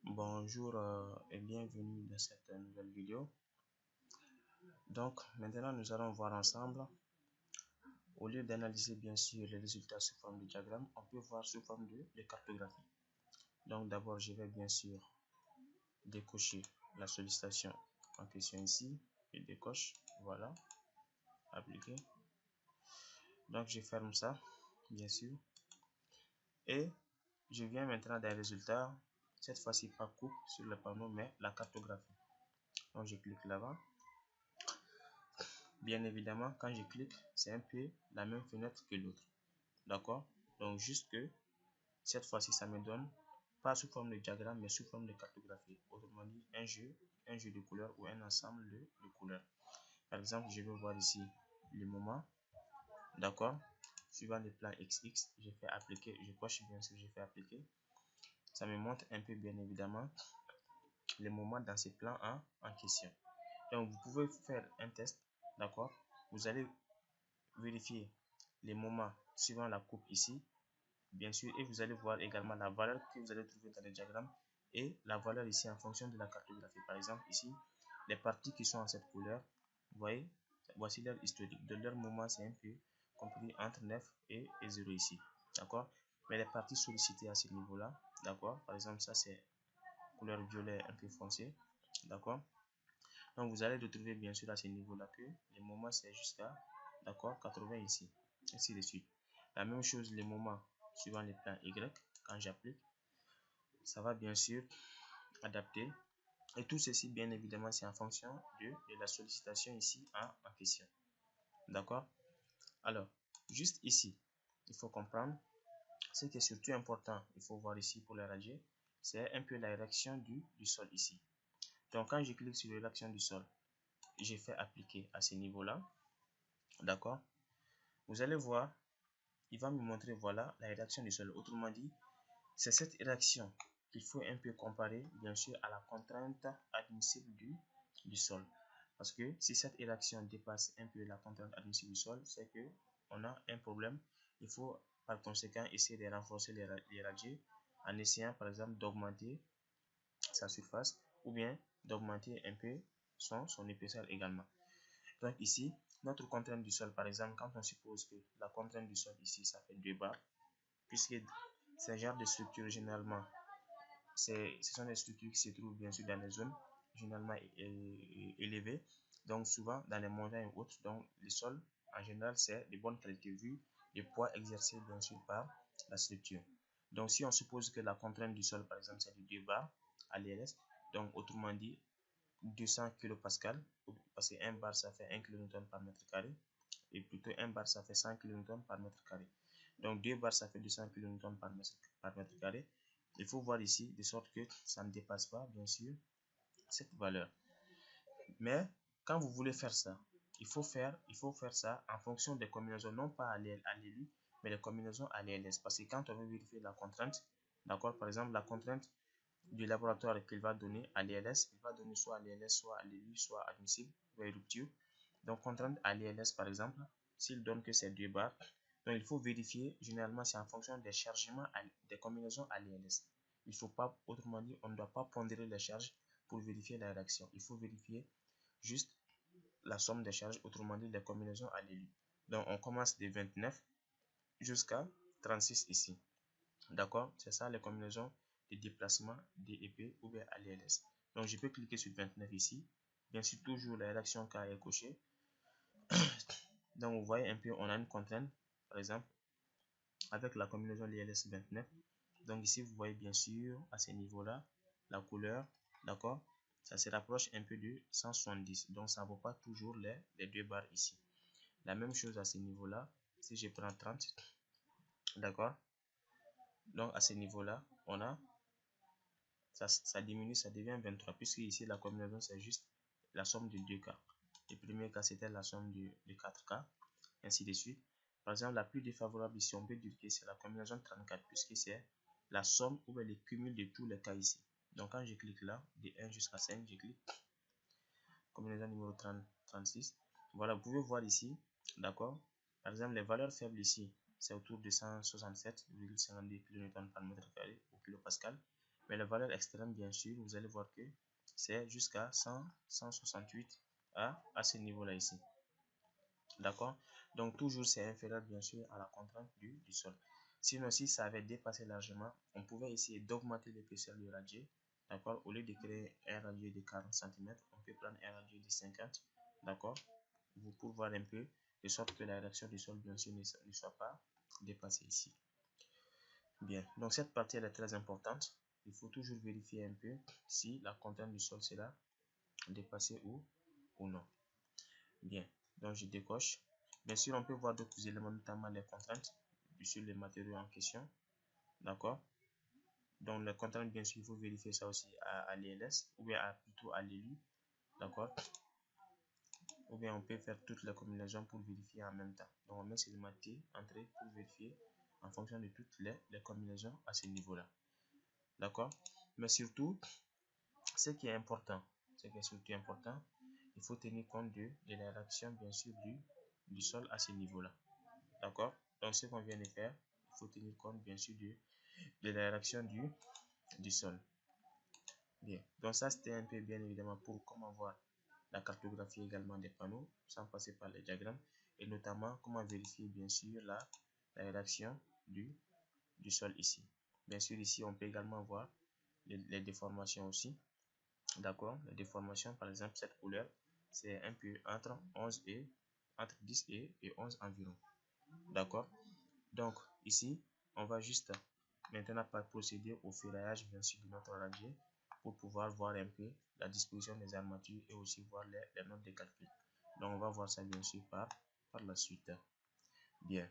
Bonjour et bienvenue dans cette nouvelle vidéo. Donc maintenant nous allons voir ensemble, au lieu d'analyser bien sûr les résultats sous forme de diagramme, on peut voir sous forme de cartographie. Donc d'abord je vais bien sûr décocher la sollicitation en question ici et décoche, voilà, appliquer. Donc je ferme ça bien sûr et je viens maintenant dans les résultats, cette fois-ci pas coupe sur le panneau mais la cartographie. Donc je clique là-bas. Bien évidemment, quand je clique, c'est un peu la même fenêtre que l'autre. D'accord? Donc, juste que cette fois-ci, ça me donne pas sous forme de diagramme, mais sous forme de cartographie. Autrement dit, un jeu de couleurs ou un ensemble de couleurs. Par exemple, je vais voir ici le moment. D'accord? Suivant le plan XX, je fais appliquer, je coche bien sûr, je fais appliquer. Ça me montre un peu, bien évidemment, les moments dans ces plans en question. Donc, vous pouvez faire un test. D'accord? Vous allez vérifier les moments suivant la coupe ici, bien sûr, et vous allez voir également la valeur que vous allez trouver dans le diagramme et la valeur ici en fonction de la cartographie. Par exemple, ici, les parties qui sont en cette couleur, vous voyez, voici leur historique. De leur moment, c'est un peu compris entre 9 et 0 ici. D'accord? Mais les parties sollicitées à ce niveau-là, d'accord? Par exemple, ça c'est couleur violet un peu foncé. D'accord? Donc, vous allez retrouver bien sûr à ce niveau-là que les moments c'est jusqu'à, d'accord, 80 ici, ainsi de suite. La même chose, les moments suivant les plans Y, quand j'applique, ça va bien sûr adapter. Et tout ceci, bien évidemment, c'est en fonction de la sollicitation ici en question. D'accord? Alors, juste ici, il faut comprendre, ce qui est surtout important, il faut voir ici pour les radier, c'est un peu la réaction du sol ici. Donc, quand je clique sur l'érection du sol, j'ai fait appliquer à ce niveau-là. D'accord? Vous allez voir, il va me montrer, voilà, la réaction du sol. Autrement dit, c'est cette réaction qu'il faut un peu comparer, bien sûr, à la contrainte admissible du sol. Parce que si cette réaction dépasse un peu la contrainte admissible du sol, c'est que on a un problème. Il faut par conséquent essayer de renforcer les radiers en essayant par exemple d'augmenter sa surface ou bien d'augmenter un peu son épaisseur également. Donc ici, notre contrainte du sol, par exemple, quand on suppose que la contrainte du sol ici, ça fait 2 bars, puisque ce genre de structure, généralement, ce sont des structures qui se trouvent bien sûr dans les zones généralement élevées, donc souvent dans les montagnes ou autres. Donc le sol, en général, c'est de bonne qualité vu le poids exercé bien sûr par la structure. Donc si on suppose que la contrainte du sol, par exemple, c'est de 2 bars à l'ILS, donc autrement dit, 200 kPa, parce que 1 bar ça fait 1 kN par mètre carré, et plutôt 1 bar ça fait 100 kN par mètre carré. Donc 2 bars ça fait 200 kN par mètre carré. Il faut voir ici de sorte que ça ne dépasse pas bien sûr cette valeur. Mais quand vous voulez faire ça, il faut faire ça en fonction des combinaisons, non pas à l'élu, mais les combinaisons à l'ELS. Parce que quand on veut vérifier la contrainte, d'accord, par exemple la contrainte du laboratoire qu'il va donner à l'ELS, il va donner soit à l'ELS, soit à l'élu, soit admissible, ou à rupture. Donc contrainte à l'ELS par exemple, s'il donne que c'est 2 bars, donc il faut vérifier, généralement c'est en fonction des chargements, des combinaisons à l'ELS. Il faut pas, autrement dit, on ne doit pas pondérer les charges pour vérifier la réaction. Il faut vérifier juste la somme des charges, autrement dit les combinaisons à l'élu. Donc on commence de 29 jusqu'à 36 ici. D'accord? C'est ça les combinaisons de déplacement DEP ou bien à l'ELS. Donc je peux cliquer sur 29 ici. Bien sûr, toujours la rédaction K est cochée. Donc vous voyez un peu, on a une contrainte, par exemple, avec la combinaison LS 29. Donc ici, vous voyez bien sûr, à ce niveau-là, la couleur, d'accord, ça se rapproche un peu de 170. Donc ça ne vaut pas toujours les 2 barres ici. La même chose à ce niveau-là, si je prends 30, d'accord, donc à ce niveau-là, on a, ça diminue, ça devient 23, puisque ici, la combinaison, c'est juste la somme de 2 cas. Le premier cas, c'était la somme de 4 cas, ainsi de suite. Par exemple, la plus défavorable ici, on peut dire que c'est la combinaison 34, puisque c'est la somme ou le cumul de tous les cas ici. Donc, quand je clique là, de 1 jusqu'à 5, je clique combinaison numéro 36. Voilà, vous pouvez voir ici, d'accord. Par exemple, les valeurs faibles ici, c'est autour de 167,52 kN par mètre carré ou kilopascal. Mais la valeur extrême, bien sûr, vous allez voir que c'est jusqu'à 168 à ce niveau-là ici. D'accord? Donc, toujours, c'est inférieur, bien sûr, à la contrainte du sol. Sinon, si ça avait dépassé largement, on pouvait essayer d'augmenter l'épaisseur du radier. D'accord? Au lieu de créer un radier de 40 cm, on peut prendre un radier de 50. D'accord? Pour voir un peu, de sorte que la réaction du sol, bien sûr, ne soit pas dépassée ici. Bien, donc cette partie elle est très importante. Il faut toujours vérifier un peu si la contrainte du sol sera dépassée ou non. Bien, donc je décoche. Bien sûr, on peut voir d'autres éléments, notamment les contraintes sur les matériaux en question. D'accord? Donc les contraintes, bien sûr, il faut vérifier ça aussi à l'ILS ou bien plutôt à l'ELU. D'accord? Ou bien on peut faire toutes les combinaisons pour vérifier en même temps. Donc on met sur le matériel entrée pour vérifier en fonction de toutes les combinaisons à ce niveau-là. D'accord? Mais surtout, ce qui est important, il faut tenir compte de la réaction, bien sûr, du sol à ce niveau-là. D'accord? Donc, ce qu'on vient de faire, il faut tenir compte, bien sûr, de la réaction du sol. Bien. Donc, ça, c'était un peu, bien évidemment, pour comment voir la cartographie également des panneaux, sans passer par les diagrammes, et notamment comment vérifier, bien sûr, la réaction du sol ici. Bien sûr, ici, on peut également voir les déformations aussi. D'accord, les déformations, par exemple, cette couleur, c'est un peu entre 10 et 11 environ. D'accord, donc ici, on va juste maintenant procéder au ferraillage, bien sûr, de notre radier pour pouvoir voir un peu la disposition des armatures et aussi voir les notes de calcul. Donc, on va voir ça, bien sûr, par la suite. Bien.